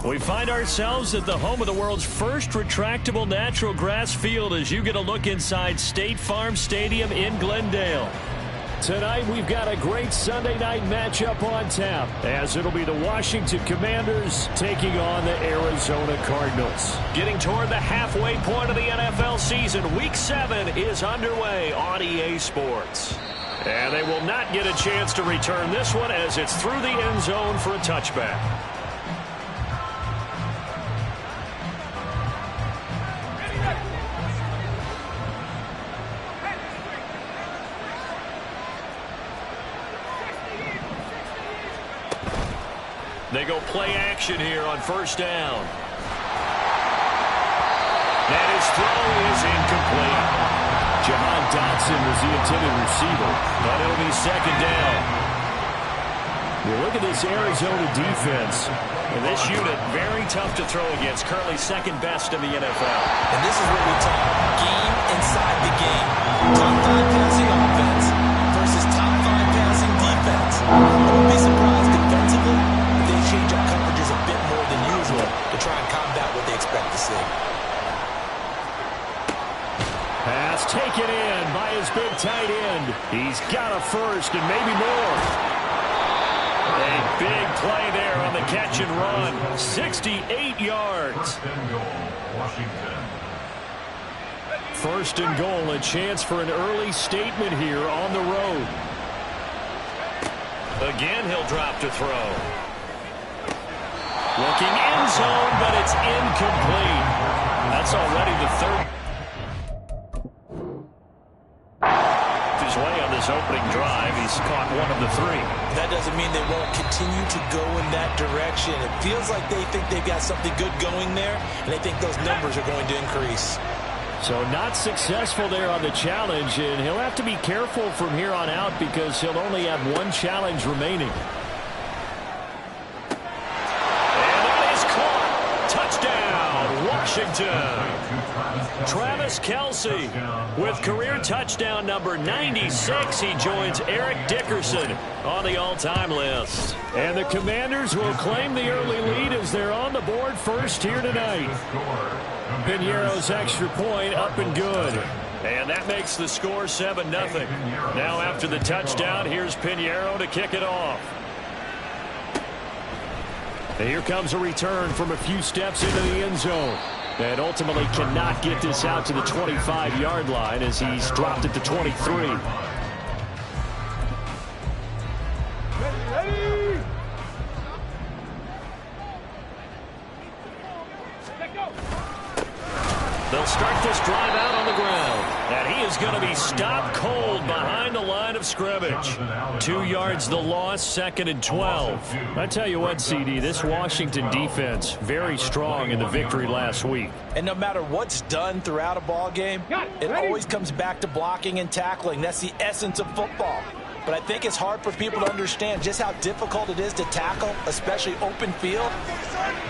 We find ourselves at the home of the world's first retractable natural grass field as you get a look inside State Farm Stadium in Glendale. Tonight we've got a great Sunday night matchup on tap as it'll be the Washington Commanders taking on the Arizona Cardinals. Getting toward the halfway point of the NFL season, Week 7 is underway on EA Sports. And they will not get a chance to return this one as it's through the end zone for a touchback. They go play action here on first down. And his throw is incomplete. Jahan Dotson was the intended receiver, but it'll be second down. You look at this Arizona defense. And this unit, very tough to throw against, currently second best in the NFL. And this is what we talk game inside the game. Top 5 passing offense versus top 5 passing defense. I wouldn't be surprised defensively if they change up coverages a bit more than usual to try and combat what they expect to see. Pass taken in by his big tight end. He's got a first and maybe more. A big play there on the catch and run. 68 yards. First and goal, a chance for an early statement here on the road. Again, he'll drop to throw. Looking end zone, but it's incomplete. That's already the third. His way on this opening drive, he's caught one of the 3. That doesn't mean they won't continue to go in that direction. It feels like they think they've got something good going there, and they think those numbers are going to increase. So not successful there on the challenge, and he'll have to be careful from here on out because he'll only have one challenge remaining. And that is caught. Touchdown, Washington. Travis Kelce with career touchdown number 96. He joins Eric Dickerson on the all-time list. And the Commanders will claim the early lead as they're on the board first here tonight. Piñeiro's extra point up and good. And that makes the score 7-0. Now after the touchdown, here's Piñeiro to kick it off. And here comes a return from a few steps into the end zone. And ultimately cannot get this out to the 25-yard line as he's dropped it to 23. They'll start this drive out on the ground. And he is going to be stopped cold behind the line of scrimmage. 2 yards the loss, 2nd and 12. I tell you what, CD, this Washington defense, very strong in the victory last week. And no matter what's done throughout a ball game, it always comes back to blocking and tackling. That's the essence of football. But I think it's hard for people to understand just how difficult it is to tackle, especially open field.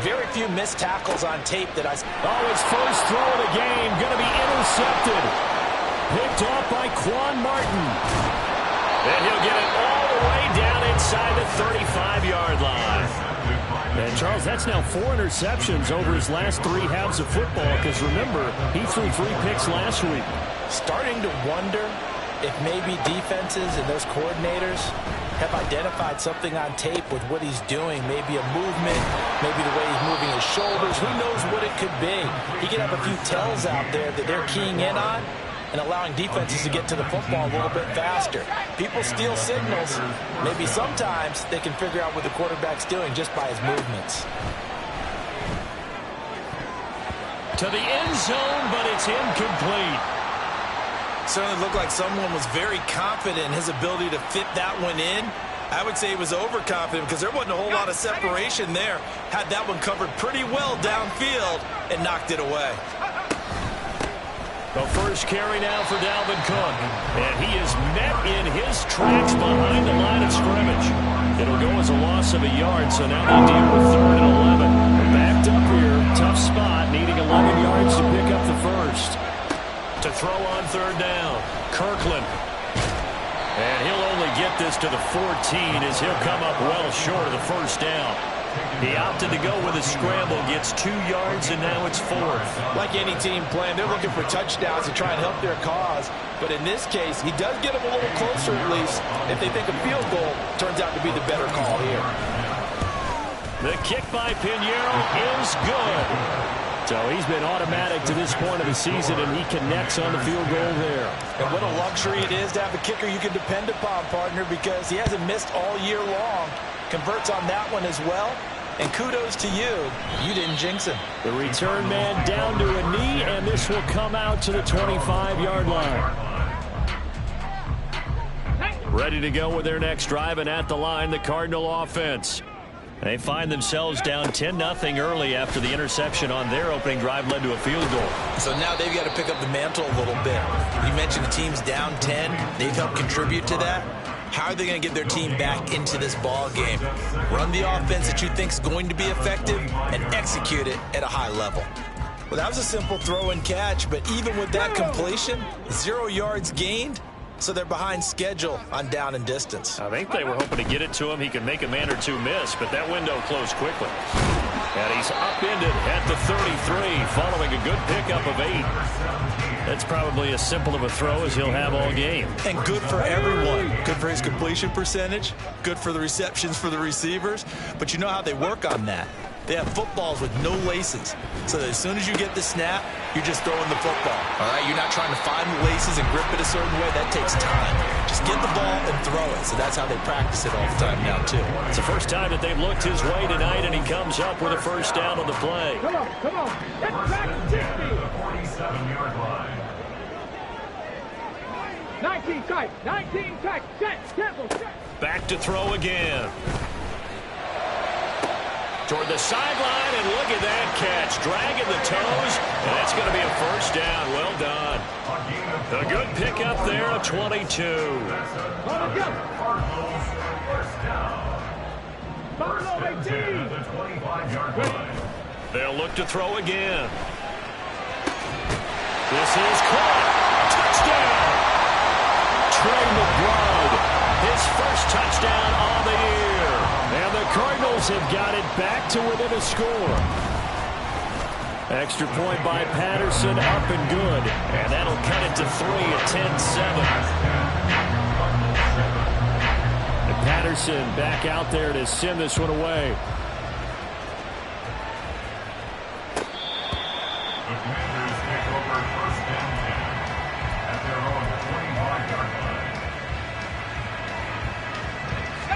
Very few missed tackles on tape that I... Oh, his first throw of the game going to be intercepted. Picked off by Quan Martin. And he'll get it all the way down inside the 35-yard line. And, Charles, that's now 4 interceptions over his last 3 halves of football because, remember, he threw 3 picks last week. Starting to wonder if maybe defenses and those coordinators have identified something on tape with what he's doing. Maybe a movement, maybe the way he's moving his shoulders. Who knows what it could be? He could have a few tells out there that they're keying in on and allowing defenses to get to the football a little bit faster. People steal signals. Maybe sometimes they can figure out what the quarterback's doing just by his movements. To the end zone, but it's incomplete. Certainly looked like someone was very confident in his ability to fit that one in. I would say he was overconfident because there wasn't a whole lot of separation there. Had that one covered pretty well downfield and knocked it away. The first carry now for Dalvin Cook. And he is met in his tracks behind the line of scrimmage. It'll go as a loss of a yard, so now they deal with 3rd and 11. Backed up here, tough spot, needing 11 yards to pick up the first. To throw on 3rd down, Kirkland. And he'll only get this to the 14 as he'll come up well short of the first down. He opted to go with a scramble, gets 2 yards, and now it's 4th. Like any team playing, they're looking for touchdowns to try and help their cause. But in this case, he does get them a little closer at least. If they think a field goal turns out to be the better call here. The kick by Pinheiro is good. So he's been automatic to this point of the season, and he connects on the field goal there. And what a luxury it is to have a kicker you can depend upon, partner, because he hasn't missed all year long. Converts on that one as well. And kudos to you. You didn't jinx him. The return man down to a knee, and this will come out to the 25-yard line. Ready to go with their next drive, and at the line, the Cardinal offense. They find themselves down 10-0 early after the interception on their opening drive led to a field goal. So now they've got to pick up the mantle a little bit. You mentioned the team's down 10. They've helped contribute to that. How are they going to get their team back into this ball game? Run the offense that you think is going to be effective and execute it at a high level. Well, that was a simple throw and catch, but even with that completion, 0 yards gained. So they're behind schedule on down and distance. I think they were hoping to get it to him. He could make a man or two miss, but that window closed quickly. And he's upended at the 33 following a good pickup of 8. That's probably as simple of a throw as he'll have all game. And good for everyone. Good for his completion percentage. Good for the receptions for the receivers. But you know how they work on that. They have footballs with no laces. So that as soon as you get the snap, you're just throwing the football. All right, you're not trying to find the laces and grip it a certain way. That takes time. Just get the ball and throw it. So that's how they practice it all the time now, too. It's the first time that they've looked his way tonight, and he comes up with a first down on the play. Come on, come on. Get back 60. 47-yard line. 19 tight, 19 tight. Set, temple, set. Back to throw again. Toward the sideline, and look at that catch. Dragging the toes, and that's going to be a first down. Well done. A good pickup there, a 22. They'll look to throw again. This is caught. Touchdown. Trey McBride, his first touchdown on the year. And the Cardinals have got it back to within a score. Extra point by Patterson, up and good. And that'll cut it to 3 at 10-7. And Patterson back out there to send this one away.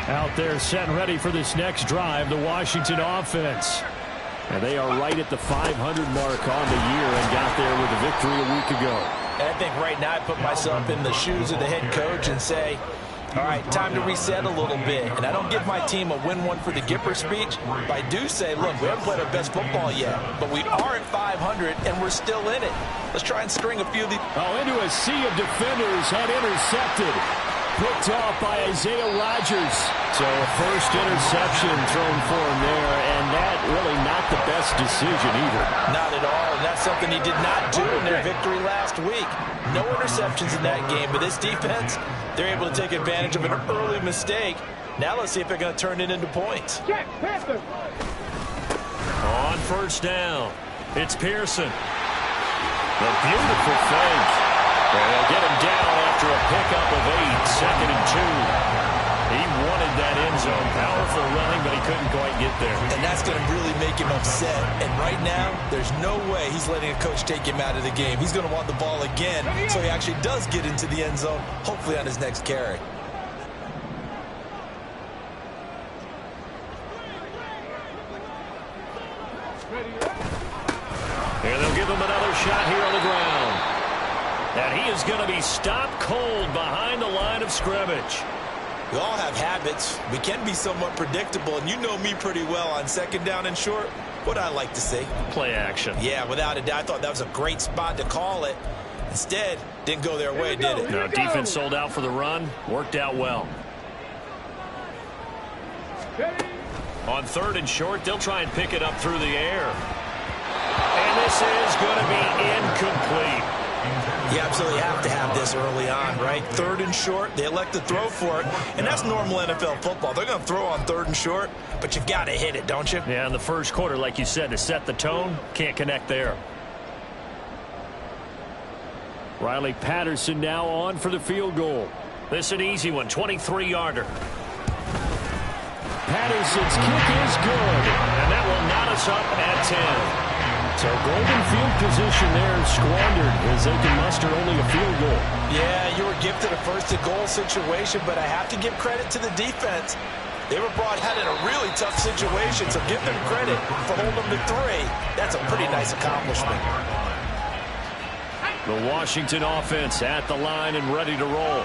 Out there set and ready for this next drive, the Washington offense. And they are right at the 500 mark on the year and got there with a victory a week ago. And I think right now I put myself in the shoes of the head coach and say, all right, time to reset a little bit. And I don't give my team a win one for the Gipper speech, but I do say, look, we haven't played our best football yet, but we are at 500 and we're still in it. Let's try and string a few of these. Oh, into a sea of defenders, had intercepted. Picked off by Isaiah Rodgers. So a first interception thrown for him there, and that really not the best decision either. Not at all, and that's something he did not do in their victory last week. No interceptions in that game, but this defense, they're able to take advantage of an early mistake. Now let's see if they're going to turn it into points. Check, Panther. On first down, it's Pearson. A beautiful fake. And they'll get him down after a pickup of 8, 2nd and 2. He wanted that end zone. Powerful running, but he couldn't quite get there. And that's going to really make him upset. And right now, there's no way he's letting a coach take him out of the game. He's going to want the ball again, so he actually does get into the end zone, hopefully on his next carry. And they'll give him another shot here on the ground. And he is going to be stopped cold behind the line of scrimmage. We all have habits. We can be somewhat predictable, and you know me pretty well on second down and short. What I like to see. Play action. Yeah, without a doubt. I thought that was a great spot to call it. Instead, didn't go their way, did it? No, defense sold out for the run. Worked out well. On 3rd and short, they'll try and pick it up through the air. And this is going to be incomplete. You absolutely have to have this early on, right? 3rd and short, they elect to throw for it, and that's normal NFL football. They're going to throw on 3rd and short, but you've got to hit it, don't you? Yeah, in the first quarter, like you said, to set the tone, can't connect there. Riley Patterson now on for the field goal. This an easy one, 23-yarder. Patterson's kick is good, and that will knot us up at 10. So golden field position there squandered as they can muster only a field goal. Yeah, you were gifted a first-and-goal situation, but I have to give credit to the defense. They were brought out in a really tough situation, so give them credit for holding them to 3. That's a pretty nice accomplishment. The Washington offense at the line and ready to roll.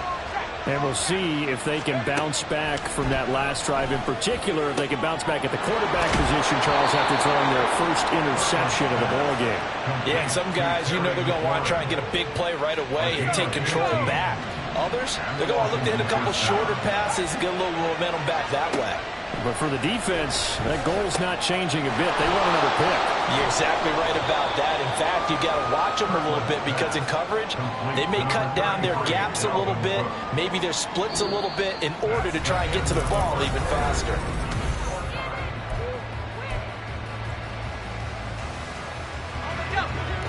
And we'll see if they can bounce back from that last drive, in particular, if they can bounce back at the quarterback position, Charles, after throwing their first interception of the ballgame. Yeah, and some guys, you know they're going to want to try and get a big play right away and take control back. Others, they're going to look to hit a couple shorter passes and get a little momentum back that way. But for the defense, that goal's not changing a bit. They want another pick. You're exactly right about that. In fact, you've got to watch them a little bit because in coverage, they may cut down their gaps a little bit, maybe their splits a little bit in order to try and get to the ball even faster.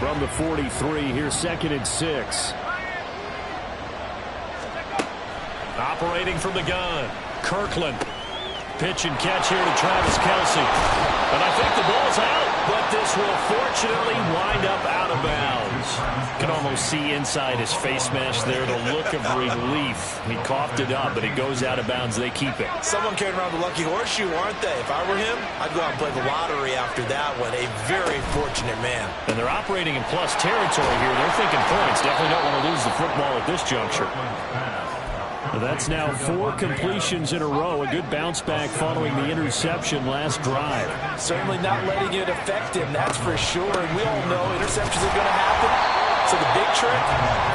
From the 43, here's 2nd and 6. Operating from the gun, Kirkland. Pitch and catch here to Travis Kelce. And I think the ball's out, but this will fortunately wind up out of bounds. You can almost see inside his face mask there the look of relief. He coughed it up, but it goes out of bounds. They keep it. Someone carrying around the lucky horseshoe, aren't they? If I were him, I'd go out and play the lottery after that one. A very fortunate man. And they're operating in plus territory here. They're thinking points. Definitely don't want to lose the football at this juncture. That's now 4 completions in a row. A good bounce back following the interception last drive. Certainly not letting it affect him, that's for sure. And we all know interceptions are going to happen. So the big trick,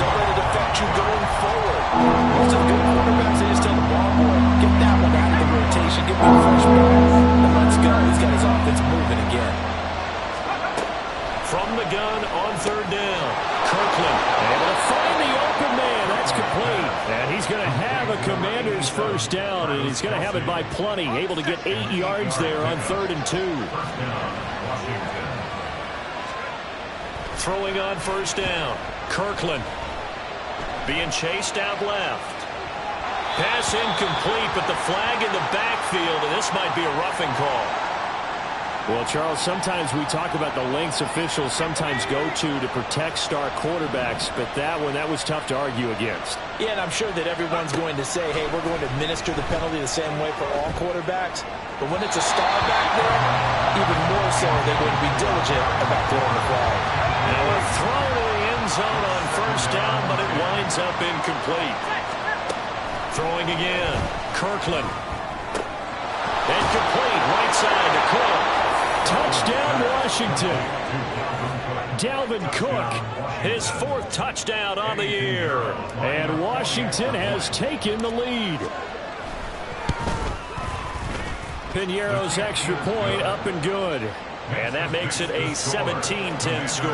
don't let it affect you going forward. Most of the good quarterbacks, they just tell the ball boy, get that one out of the rotation, get me a fresh ball, and let's go. He's got his offense moving again. From the gun on 3rd down, Kirkland able to find the open man. That's complete. And he's going to have a Commander's first down, and he's going to have it by plenty. Able to get 8 yards there on 3rd and 2. Throwing on 1st down, Kirkland being chased out left. Pass incomplete, but the flag in the backfield, and this might be a roughing call. Well, Charles, sometimes we talk about the lengths officials sometimes go to protect star quarterbacks, but that was tough to argue against. Yeah, and I'm sure that everyone's going to say, hey, we're going to administer the penalty the same way for all quarterbacks. But when it's a star back there, even more so they're going to be diligent about throwing the flag. Now a throw to the end zone on 1st down, but it winds up incomplete. Throwing again, Kirkland. Incomplete, right side to Cook. Touchdown, Washington. Dalvin Cook, his 4th touchdown on the year. And Washington has taken the lead. Piñeiro's extra point up and good. And that makes it a 17-10 score.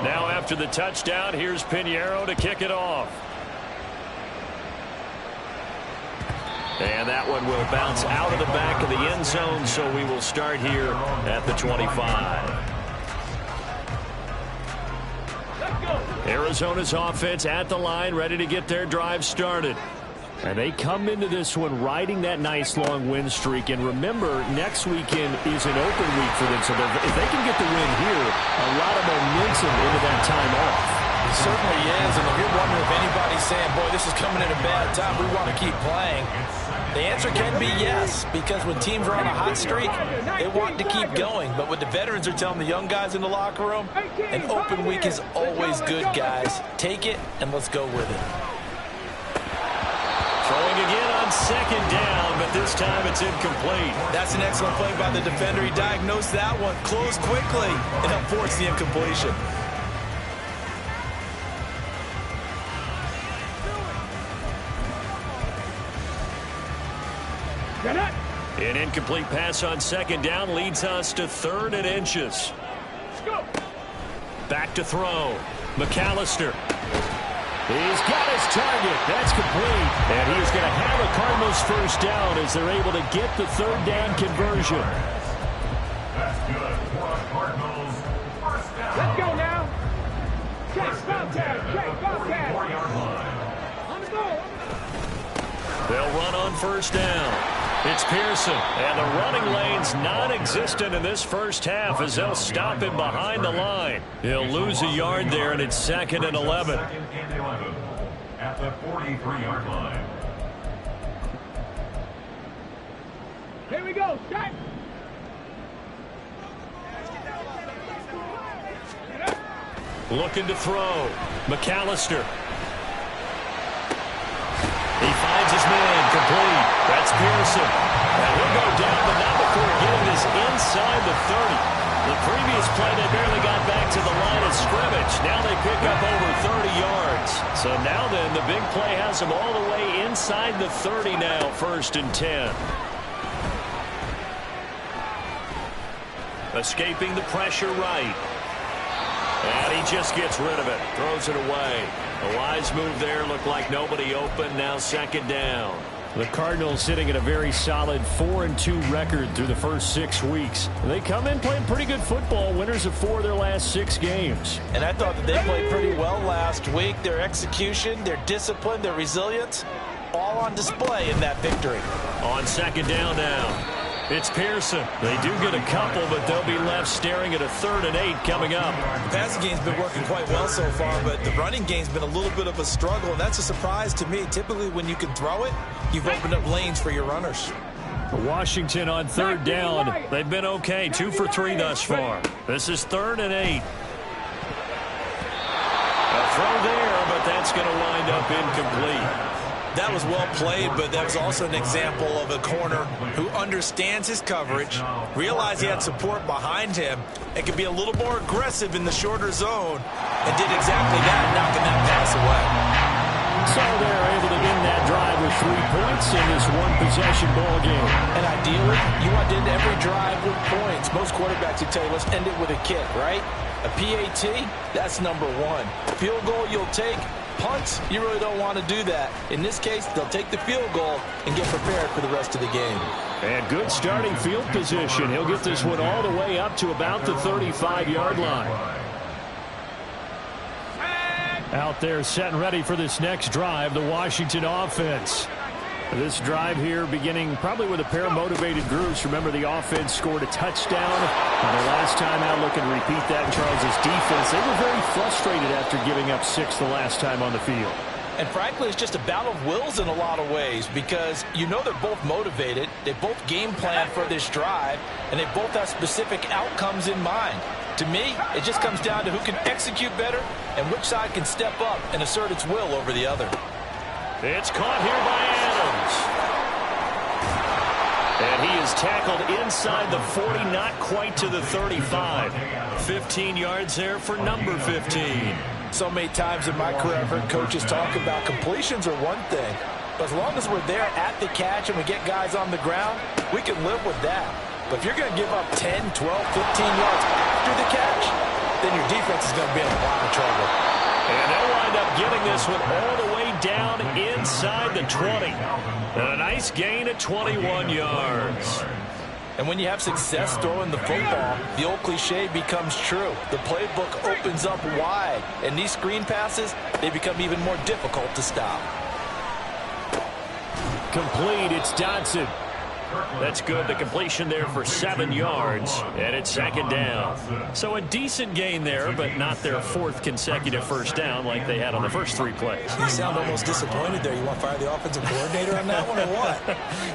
Now after the touchdown, here's Piñeiro to kick it off. And that one will bounce out of the back of the end zone, so we will start here at the 25. Arizona's offense at the line, ready to get their drive started. And they come into this one riding that nice long win streak. And remember, next weekend is an open week for them. So if they can get the win here, a lot of momentum into that time off. It certainly is. And if you're wondering if anybody's saying, boy, this is coming at a bad time, we want to keep playing, the answer can be yes, because when teams are on a hot streak, they want to keep going. But what the veterans are telling the young guys in the locker room, an open week is always good, guys. Take it, and let's go with it. Throwing again on 2nd down, but this time it's incomplete. That's an excellent play by the defender. He diagnosed that one, closed quickly, and helped force the incompletion. An incomplete pass on second down leads us to 3rd and inches. Back to throw. McAllister. He's got his target. That's complete. And he's going to have a Cardinals first down as they're able to get the 3rd down conversion. That's good for Cardinals. First down. Let's go now. Check, Bobcat. Check, Bobcat. 4-yard line. On the go. They'll run on first down. It's Pearson, and the running lane's non-existent in this first half as they'll stop him behind the line. He'll lose a yard there, and it's 2nd and 11. 2nd and 11 at the 43-yard line. Here we go. Check. Looking to throw. McAllister. He finds his man, complete. That's Pearson. And he'll go down, but not before getting this inside the 30. The previous play, they barely got back to the line of scrimmage. Now they pick up over 30 yards. So now then, the big play has them all the way inside the 30 now, 1st and 10. Escaping the pressure right. And he just gets rid of it, throws it away. A wise move there, looked like nobody open, now 2nd down. The Cardinals sitting at a very solid 4-2 record through the first 6 weeks. They come in playing pretty good football, winners of 4 of their last 6 games. And I thought that they played pretty well last week. Their execution, their discipline, their resilience, all on display in that victory. On 2nd down now. It's Pearson. They do get a couple, but they'll be left staring at a 3rd and 8 coming up. The passing game's been working quite well so far, but the running game's been a little bit of a struggle, and that's a surprise to me. Typically, when you can throw it, you've opened up lanes for your runners. Washington on 3rd down. They've been okay, 2 for 3 thus far. This is 3rd and 8. A throw there, but that's going to wind up incomplete. That was well played, but that was also an example of a corner who understands his coverage, realized he had support behind him, and can be a little more aggressive in the shorter zone, and did exactly that, knocking that pass away. So they're able to end that drive with 3 points in this one-possession ball game. And ideally, you want to end every drive with points. Most quarterbacks would tell you, let's end it with a kick, right? A PAT, that's number 1. Field goal you'll take. Punts, you really don't want to do that. In this case, they'll take the field goal and get prepared for the rest of the game. And good starting field position. He'll get this one all the way up to about the 35-yard line. Out there set and ready for this next drive, the Washington offense. This drive here beginning probably with a pair of motivated groups. Remember, the offense scored a touchdown. And the last time out, looking to repeat that in Charles' defense. They were very frustrated after giving up 6 the last time on the field. And frankly, it's just a battle of wills in a lot of ways because you know they're both motivated. They both game plan for this drive, and they both have specific outcomes in mind. To me, it just comes down to who can execute better and which side can step up and assert its will over the other. It's caught here by Adams. And he is tackled inside the 40, not quite to the 35. 15 yards there for number 15. So many times in my career, I've heard coaches talk about completions are one thing. But as long as we're there at the catch and we get guys on the ground, we can live with that. But if you're going to give up 10, 12, 15 yards after the catch, then your defense is going to be in a lot of trouble. And they'll wind up getting this one all the way down inside the 20. And a nice gain of 21 yards. And when you have success throwing the football, the old cliche becomes true. The playbook opens up wide. And these screen passes, they become even more difficult to stop. Complete, it's Dodson. That's good. The completion there for 7 yards. And it's 2nd down. So a decent gain there, but not their 4th consecutive first down like they had on the first 3 plays. You sound almost disappointed there. You want to fire the offensive coordinator on that one or what?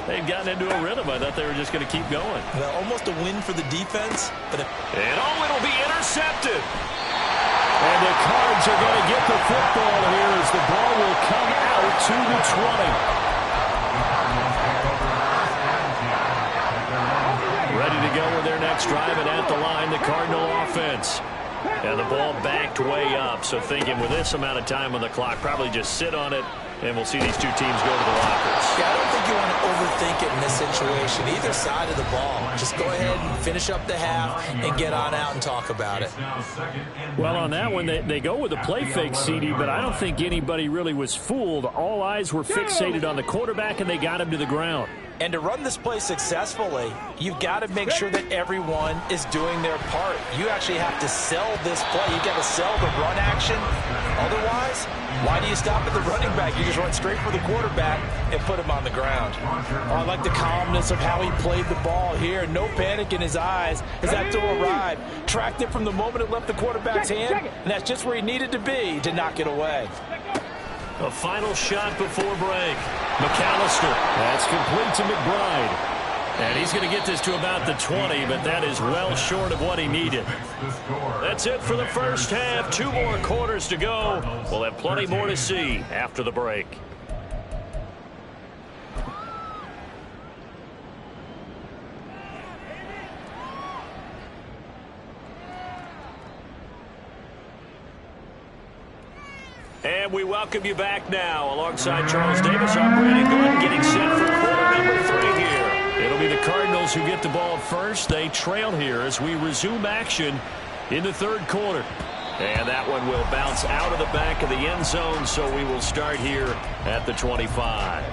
They'd gotten into a rhythm. I thought they were just going to keep going. Well, almost a win for the defense. But it'll be intercepted. And the Cards are going to get the football here as the ball will come out to the 20. Ready to go with their next drive, and at the line, the Cardinal offense. And the ball backed way up, so thinking with this amount of time on the clock, probably just sit on it And we'll see these two teams go to the lockers. Yeah, I don't think you want to overthink it in this situation. Either side of the ball. Just go ahead and finish up the half and get on out and talk about it. Well, on that one, they go with a play fake, CD, but I don't think anybody really was fooled. All eyes were fixated on the quarterback, and they got him to the ground. And to run this play successfully, you've got to make sure that everyone is doing their part. You actually have to sell this play. You've got to sell the run action. Otherwise, why do you stop at the running back? You just run straight for the quarterback and put him on the ground. Oh, I like the calmness of how he played the ball here. No panic in his eyes as that throw arrived. Tracked it from the moment it left the quarterback's hand, and that's just where he needed to be to knock it away. A final shot before break. McAllister. That's complete to McBride. And he's going to get this to about the 20, but that is well short of what he needed. That's it for the first half. 2 more quarters to go. We'll have plenty more to see after the break. And we welcome you back now. Alongside Charles Davis, I'm Brandon Gordon, getting set for quarter number 3 here. It'll be the Cardinals who get the ball first. They trail here as we resume action in the 3rd quarter. And that one will bounce out of the back of the end zone, so we will start here at the 25.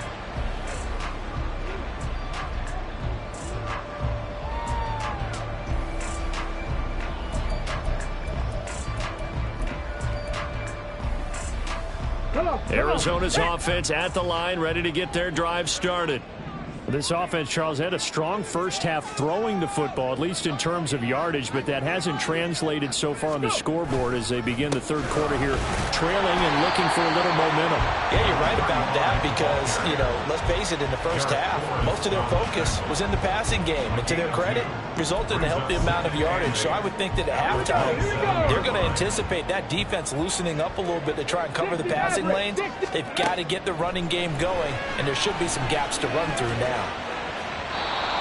Arizona's offense at the line, ready to get their drive started. This offense, Charles, had a strong first half throwing the football, at least in terms of yardage, but that hasn't translated so far on the scoreboard as they begin the 3rd quarter here, trailing and looking for a little momentum. Yeah, you're right about that because, let's face it, in the first half, most of their focus was in the passing game. And to their credit, resulted in a healthy amount of yardage. So I would think that at halftime, they're going to anticipate that defense loosening up a little bit to try and cover the passing lanes. They've got to get the running game going, and there should be some gaps to run through now.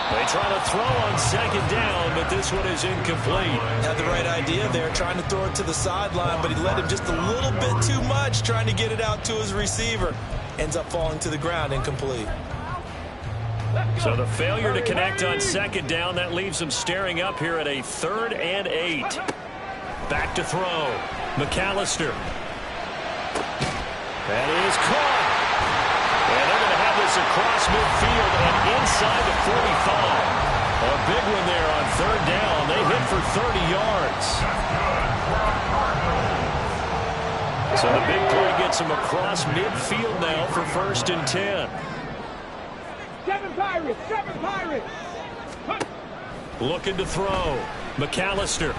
They try to throw on 2nd down, but this one is incomplete. Had the right idea there, trying to throw it to the sideline, but he let him just a little bit too much, trying to get it out to his receiver. Ends up falling to the ground, incomplete. So the failure to connect on 2nd down, that leaves them staring up here at a 3rd and 8. Back to throw. McAllister. That is caught. And they're going to have this across midfield and inside the 45. A big one there on 3rd down. They hit for 30 yards. So the big play gets them across midfield now for 1st and 10. 7 Pirates, 7 Pirates. Looking to throw. McAllister.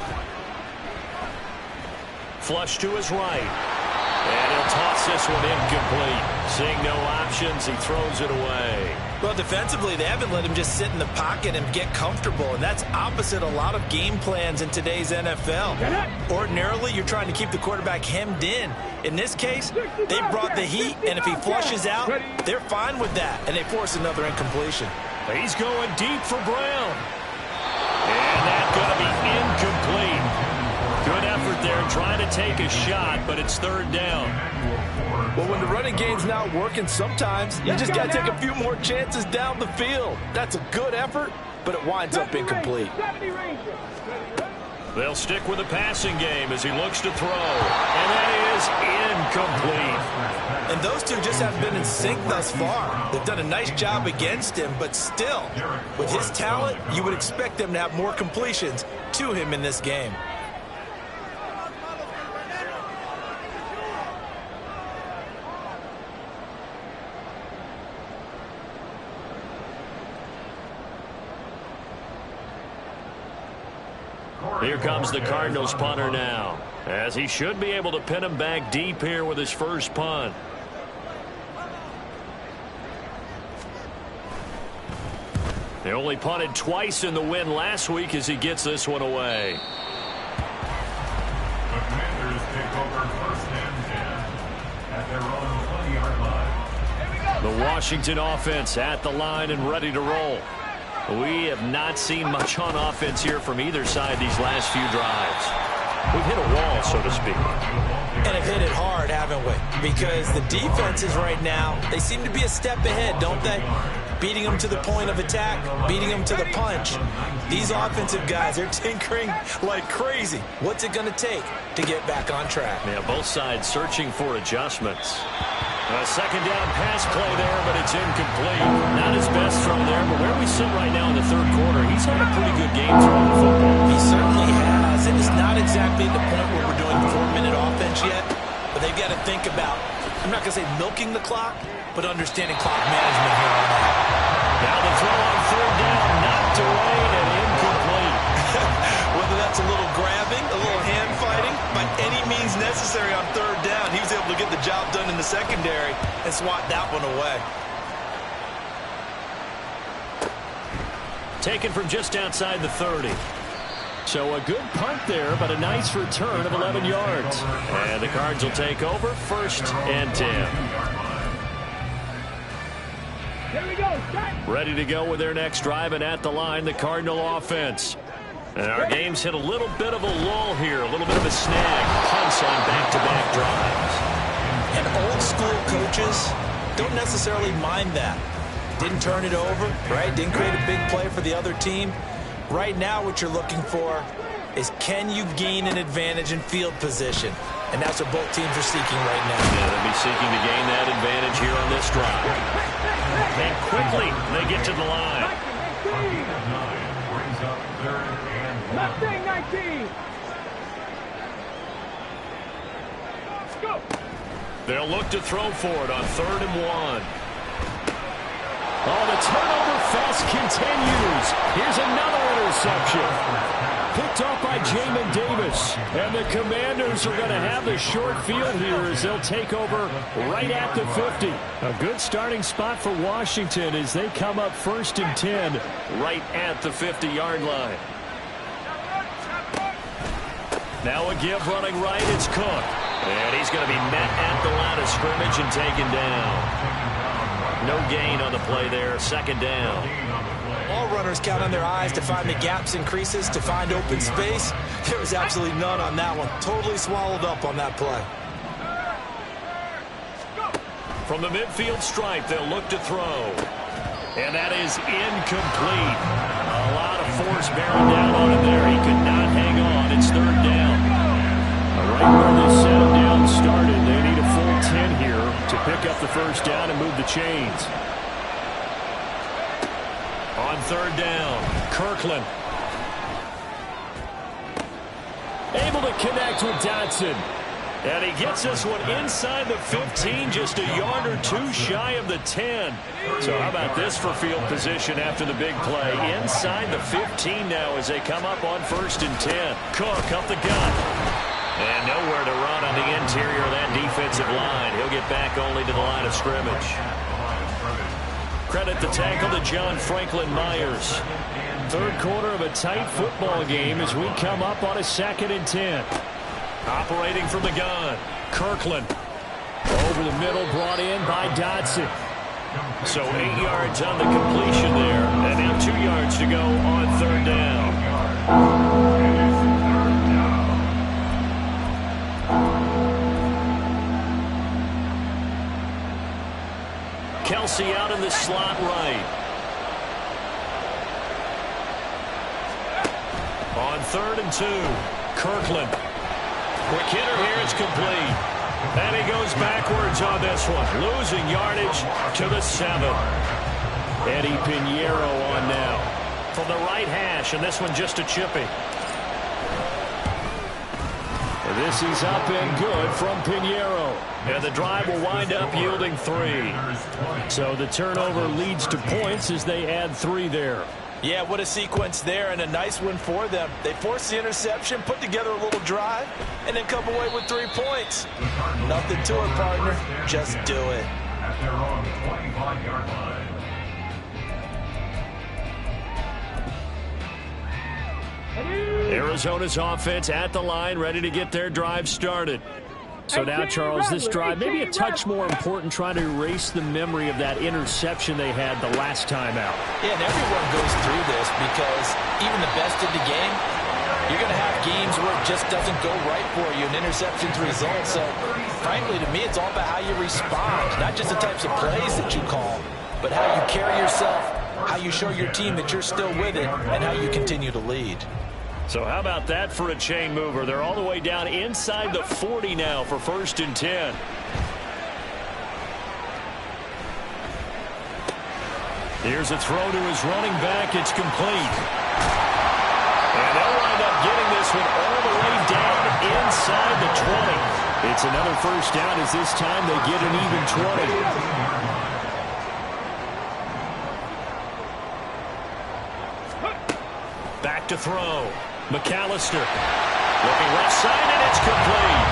Flush to his right. And he'll toss this one incomplete. Seeing no options, he throws it away. Well, defensively, they haven't let him just sit in the pocket and get comfortable, and that's opposite a lot of game plans in today's NFL. Ordinarily, you're trying to keep the quarterback hemmed in. In this case, they brought the heat, and if he flushes out, they're fine with that, and they force another incompletion. He's going deep for Brown. And that's going to be incomplete. Good effort there, trying to take a shot, but it's 3rd down. Well, when the running game's not working, sometimes you just got to take a few more chances down the field. That's a good effort, but it winds up incomplete. They'll stick with the passing game as he looks to throw. And that is incomplete. And those two just haven't been in sync thus far. They've done a nice job against him, but still, with his talent, you would expect them to have more completions to him in this game. Here comes the Cardinals punter now, as he should be able to pin him back deep here with his first punt. They only punted twice in the win last week as he gets this one away. The Commanders take over 1st and 10 at their own 20-yard line. The Washington offense at the line and ready to roll. We have not seen much on offense here from either side these last few drives. We've hit a wall, so to speak. And have hit it hard, haven't we? because the defenses right now, they seem to be a step ahead, don't they? Beating them to the point of attack, beating them to the punch. These offensive guys, they're tinkering like crazy. What's it going to take to get back on track? Yeah, both sides searching for adjustments. A second down pass play there, but it's incomplete. Not his best throw there, but where we sit right now in the third quarter, he's had a pretty good game throwing the football. He certainly has, and it's not exactly the point where we're doing 4-minute offense yet, but they've got to think about, I'm not going to say milking the clock, but understanding clock management here on that. Now the throw on third down, knocked away and incomplete. Whether that's a little grabbing, a little hand fighting, by any means necessary on third down, he was able to get the job done in the secondary and swat that one away. Taken from just outside the 30. So a good punt there, but a nice return of 11 yards. And the Cards will take over, 1st and 10. Here we go, set. Ready to go with their next drive, and at the line, the Cardinal offense. And our game's hit a little bit of a lull here, a little bit of a snag. Punts on back-to-back drives. And old school coaches don't necessarily mind that. Didn't turn it over, right? Didn't create a big play for the other team. Right now what you're looking for is, can you gain an advantage in field position? And that's what both teams are seeking right now. Yeah, they'll be seeking to gain that advantage here on this drive. And quickly, they get to the line. Brings up 3rd and 1. Mustang 19. Let's go. They'll look to throw for it on 3rd and 1. Oh, the turnover fest continues. Here's another interception. Picked off by Jamin Davis. And the Commanders are going to have the short field here as they'll take over right at the 50. A good starting spot for Washington as they come up 1st and 10 right at the 50-yard line. Now a give running right, it's Cook. And he's going to be met at the line of scrimmage and taken down. No gain on the play there, 2nd down. All runners count on their eyes to find the gaps and creases, to find open space. There was absolutely none on that one. Totally swallowed up on that play. From the midfield stripe, they'll look to throw. And that is incomplete. A lot of force bearing down on him there. He could not hang on. It's 3rd down. Right where they set him down started. They need a full 10 here to pick up the 1st down and move the chains. On 3rd down, Kirkland. Able to connect with Dotson. And he gets this one inside the 15, just a yard or two shy of the 10. So how about this for field position after the big play? Inside the 15 now as they come up on 1st and 10. Cook up the gut. And nowhere to run on the interior of that defensive line. He'll get back only to the line of scrimmage. Credit the tackle to John Franklin Myers. 3rd quarter of a tight football game as we come up on a 2nd and 10. Operating from the gun, Kirkland. Over the middle, brought in by Dotson. So 8 yards on the completion there. And now 2 yards to go on 3rd down. Kelsey out in the slot right. On 3rd and 2, Kirkland. Quick hitter here, it's complete. And he goes backwards on this one, losing yardage to the 7. Eddie Pinheiro on now from the right hash, and this one just a chippy. This is up and good from Pinheiro. And the drive will wind up yielding 3. So the turnover leads to points as they add 3 there. Yeah, what a sequence there, and a nice one for them. They forced the interception, put together a little drive, and then come away with 3 points. Nothing to it, partner. Just do it. At their own 25-yard line. Arizona's offense at the line, ready to get their drive started. So now, Charles, this drive maybe a touch more important, trying to erase the memory of that interception they had the last time out. Yeah, and everyone goes through this because even the best in the game, You're going to have games where it just doesn't go right for you, and interceptions result. So, frankly, to me, it's all about how you respond, not just the types of plays that you call, but how you carry yourself, how you show your team that you're still with it, and how you continue to lead. So how about that for a chain mover? They're all the way down inside the 40 now for 1st and 10. Here's a throw to his running back. It's complete. And they'll wind up getting this one all the way down inside the 20. It's another first down as this time they get an even 20. Back to throw. McAllister looking left side, and it's complete.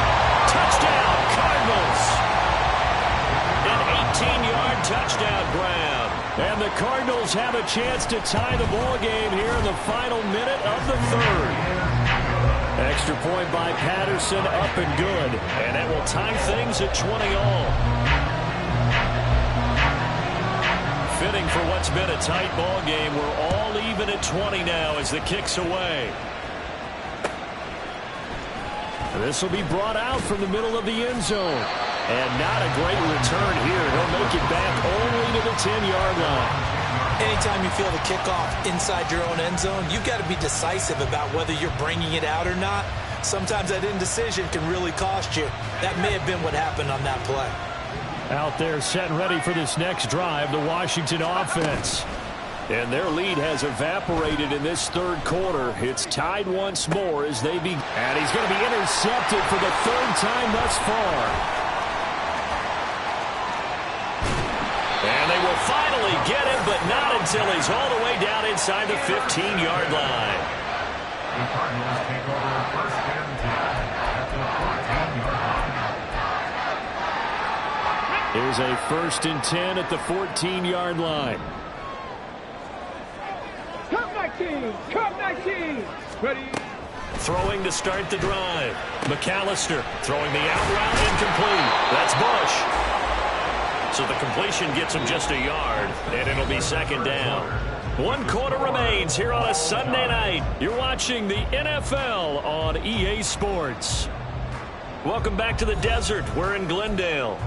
Touchdown, Cardinals. An 18-yard touchdown grab. And the Cardinals have a chance to tie the ball game here in the final minute of the 3rd. Extra point by Patterson, up and good. And that will tie things at 20 all. Fitting for what's been a tight ball game. We're all even at 20 now as the kick's away. This will be brought out from the middle of the end zone. And not a great return here. He'll make it back only to the 10-yard line. Anytime you feel the kickoff inside your own end zone, you've got to be decisive about whether you're bringing it out or not. Sometimes that indecision can really cost you. That may have been what happened on that play. Out there set and ready for this next drive, the Washington offense. And their lead has evaporated in this 3rd quarter. It's tied once more as they begin. And he's going to be intercepted for the 3rd time thus far. And they will finally get him, but not until he's all the way down inside the 15-yard line. The Cardinals take over 1st and 10 at the 14-yard line. Here's a 1st and 10 at the 14-yard line. Come 19. Ready. Throwing to start the drive. McAllister throwing the out route incomplete. That's Bush. So the completion gets him just a yard, and it'll be 2nd down. 1 quarter remains here on a Sunday night. You're watching the NFL on EA Sports. Welcome back to the desert. We're in Glendale.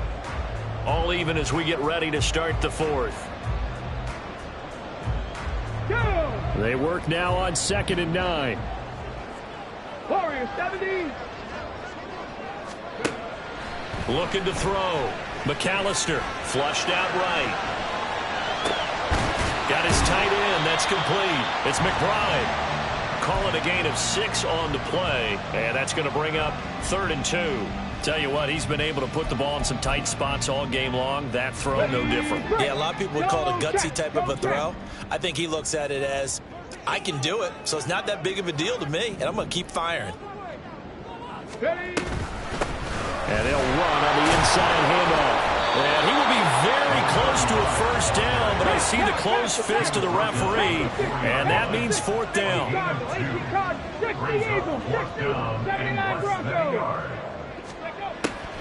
All even as we get ready to start the 4th. They work now on 2nd and 9. Warriors 70. Looking to throw. McAllister flushed out right. Got his tight end. That's complete. It's McBride. Call it a gain of 6 on the play. And that's going to bring up 3rd and 2. Tell you what, he's been able to put the ball in some tight spots all game long. That throw, no different. Yeah, a lot of people would call it a gutsy type of a throw. I think he looks at it as, I can do it, so it's not that big of a deal to me, and I'm going to keep firing. And they'll run on the inside handoff. And he will be very close to a 1st down, but I see the closed fist of the referee, and that means 4th down.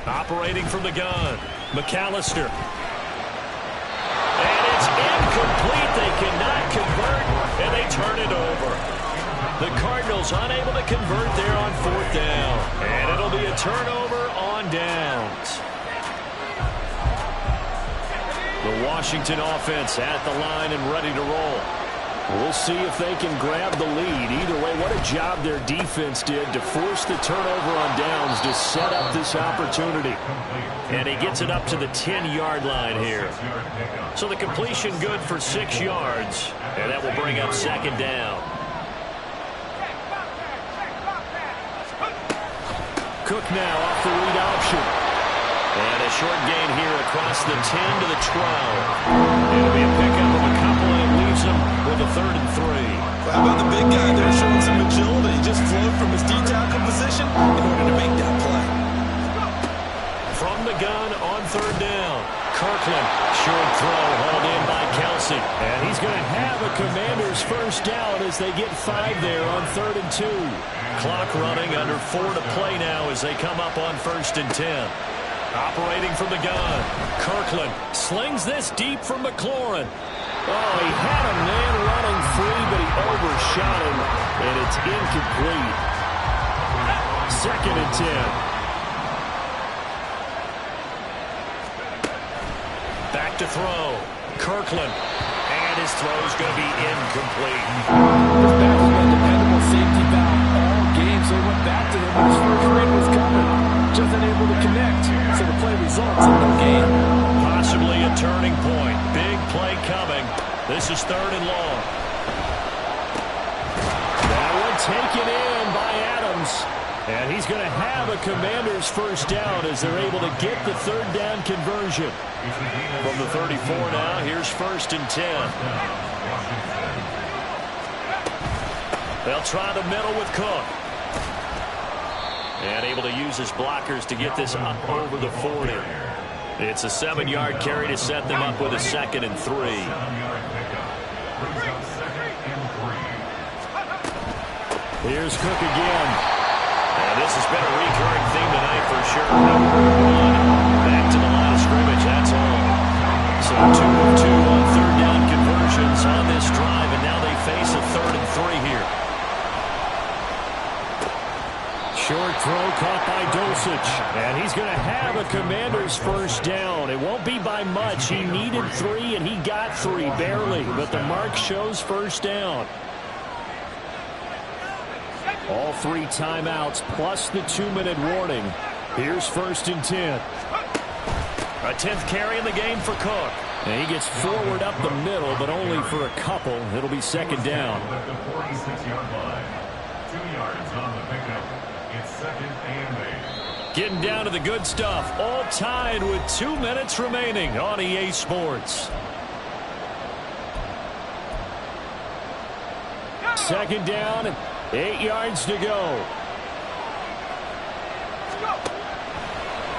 Operating from the gun, McAllister. And it's incomplete. They cannot convert, and they turn it over. The Cardinals unable to convert there on 4th down. And it'll be a turnover on downs. The Washington offense at the line and ready to roll. We'll see if they can grab the lead. Either way, what a job their defense did to force the turnover on downs to set up this opportunity. And he gets it up to the 10-yard line here. So the completion good for 6 yards. And that will bring up 2nd down. Cook now off the read option. And a short gain here across the 10 to the 12. It'll be a pickup of a couple, and it leaves them with a 3rd and 3. Well, how about the big guy there showing some agility? He just flowed from his D-tackle position in order to make that play. From the gun on 3rd down. Kirkland, short throw, hauled in by Kelsey. And he's going to have a Commander's 1st down as they get 5 there on 3rd and 2. Clock running, under 4 to play now as they come up on 1st and 10. Operating from the gun. Kirkland slings this deep from McLaurin. Oh, he had a man running free, but he overshot him, and it's incomplete. 2nd and 10. Back to throw. Kirkland. And his throw's going to be incomplete. This back has been a dependable safety valve all game, so he went back to him when his first read was coming. Just unable to connect, so the play results in no gain. Possibly a turning point. Big play coming. This is 3rd and long. That one taken in by Adams. And he's going to have a Commanders first down as they're able to get the 3rd down conversion. From the 34 now, here's 1st and 10. They'll try the middle with Cook. And able to use his blockers to get this up over the 40. It's a 7-yard carry to set them up with a 2nd and 3. Here's Cook again. And this has been a recurring theme tonight for sure. Back to the line of scrimmage, that's all. So 2 of 2 on 3rd down conversions on this drive, and now they face a 3rd and 3 here. Short throw caught by Dulcich, and he's going to have a Commanders first down. It won't be by much. He needed 3, and he got 3, barely, but the mark shows first down. All 3 timeouts plus the 2-minute warning. Here's 1st and 10. A 10th carry in the game for Cook. And he gets forward up the middle, but only for a couple. It'll be 2nd down. At the 46-yard line. 2 yards on the pickup. It's 2nd and 8. Getting down to the good stuff. All tied with 2 minutes remaining on EA Sports. 2nd down. 8 yards to go.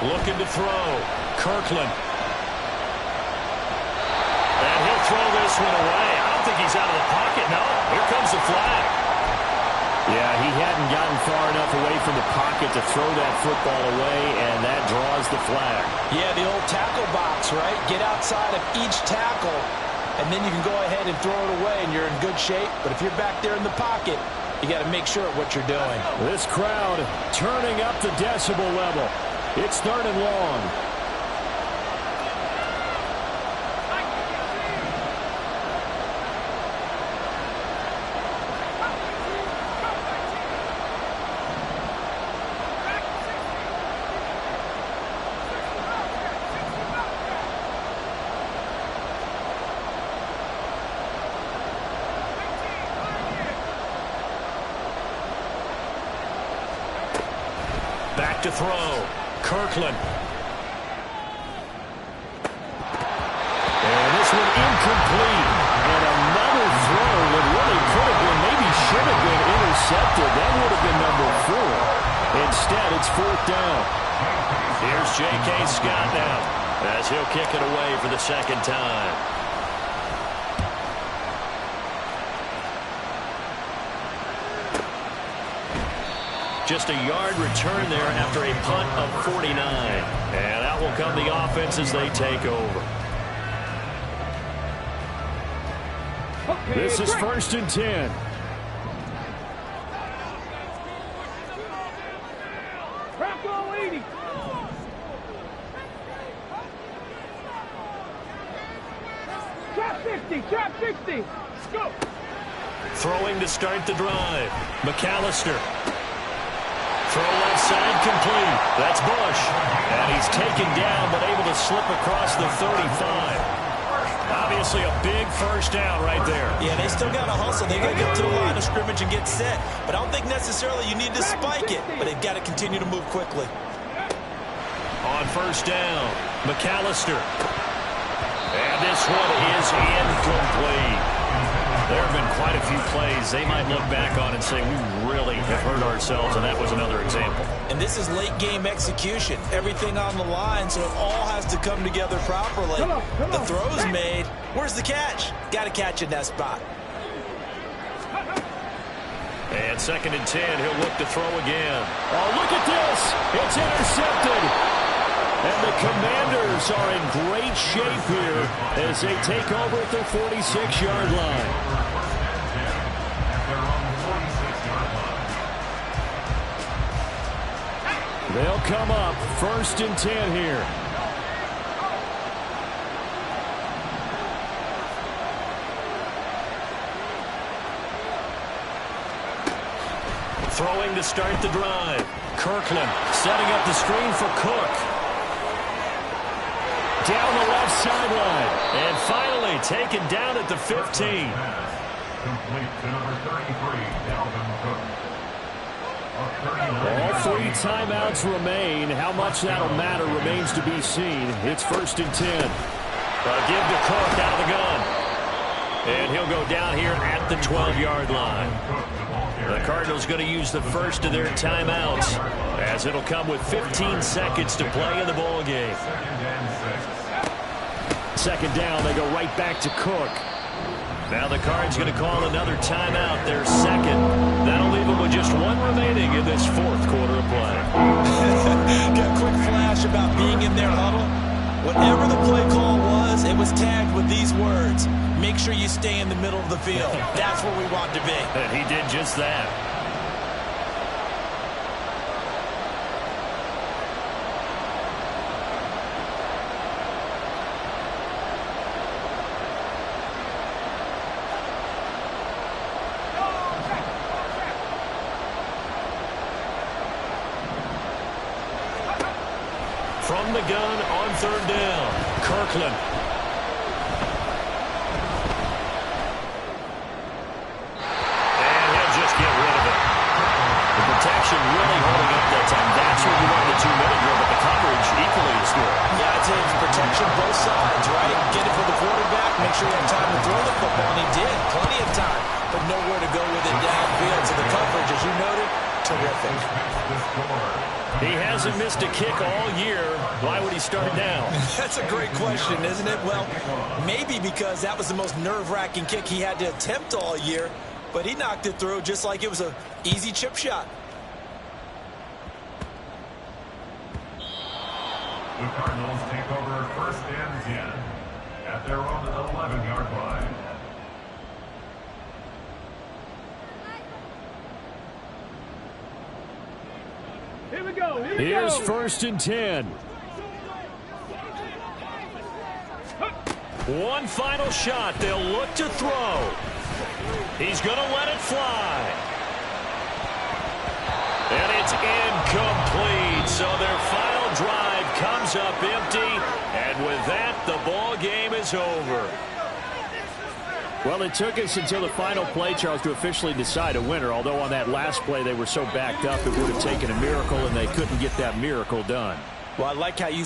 Looking to throw. Kirkland. And he'll throw this one away. I don't think he's out of the pocket. No, here comes the flag. Yeah, he hadn't gotten far enough away from the pocket to throw that football away, and that draws the flag. Yeah, the old tackle box, right? Get outside of each tackle, and then you can go ahead and throw it away, and you're in good shape. But if you're back there in the pocket, you got to make sure of what you're doing. This crowd turning up the decibel level. It's 3rd and long. Back to throw. Kirkland. And this one incomplete. And another throw that really could have been, maybe should have been intercepted. That would have been number 4. Instead, it's 4th down. Here's J.K. Scott now as he'll kick it away for the 2nd time. Just a yard return there after a punt of 49. And out will come the offense as they take over. This is 1st and 10. Bronco 80. Trap 60. Trap 60. Let's go. Throwing to start the drive. McAllister. Throw left side complete. That's Bush. And he's taken down but able to slip across the 35. Obviously a big first down right there. Yeah, they still got to hustle. They got to get to the line of scrimmage and get set. But I don't think necessarily you need to spike it. But they've got to continue to move quickly. On first down, McAllister. And this one is incomplete. There have been quite a few plays they might look back on and say, we really have hurt ourselves, and that was another example. And this is late-game execution. Everything on the line, so it all has to come together properly. The throw's made. Where's the catch? Got to catch in that spot. And 2nd and 10, he'll look to throw again. Oh, look at this. It's intercepted. And the Commanders are in great shape here as they take over at their 46-yard line. They'll come up 1st and 10 here. Throwing to start the drive. Kirkland setting up the screen for Cook. Down the left sideline. And finally taken down at the 15. Complete to number 33, Dalvin Cook. All 3 timeouts remain. How much that'll matter remains to be seen. It's 1st and 10. A give to Cook out of the gun. And he'll go down here at the 12-yard line. The Cardinals going to use the first of their timeouts as it'll come with 15 seconds to play in the ball game. 2nd down, they go right back to Cook. Now the Cards going to call another timeout, their 2nd. That'll leave them with just 1 remaining in this 4th quarter of play. Got a quick flash about being in their huddle. Whatever the play call was, it was tagged with these words: make sure you stay in the middle of the field. That's where we want to be. And he did just that. From the gun on 3rd down, Kirkland. And he'll just get rid of it. The protection really holding up that time. That's what you want the 2-minute drill, but the coverage equally as good. Yeah, I'd say it's protection both sides, right? Get it for the quarterback, make sure you have time to throw the football, and he did. Plenty of time, but nowhere to go with it downfield. So the coverage, as you noted, terrific. He hasn't missed a kick all year. Why would he start now? That's a great question, isn't it? Well, maybe because that was the most nerve-wracking kick he had to attempt all year, but he knocked it through just like it was an easy chip shot. The Cardinals take over 1st and 10 at their own 11-yard line. Here we go. Here's 1st and 10. One final shot. They'll look to throw. He's going to let it fly. And it's incomplete. So their final drive comes up empty. And with that, the ball game is over. Well, it took us until the final play, Charles, to officially decide a winner. Although on that last play they were so backed up, it would have taken a miracle, and they couldn't get that miracle done. Well, I like how you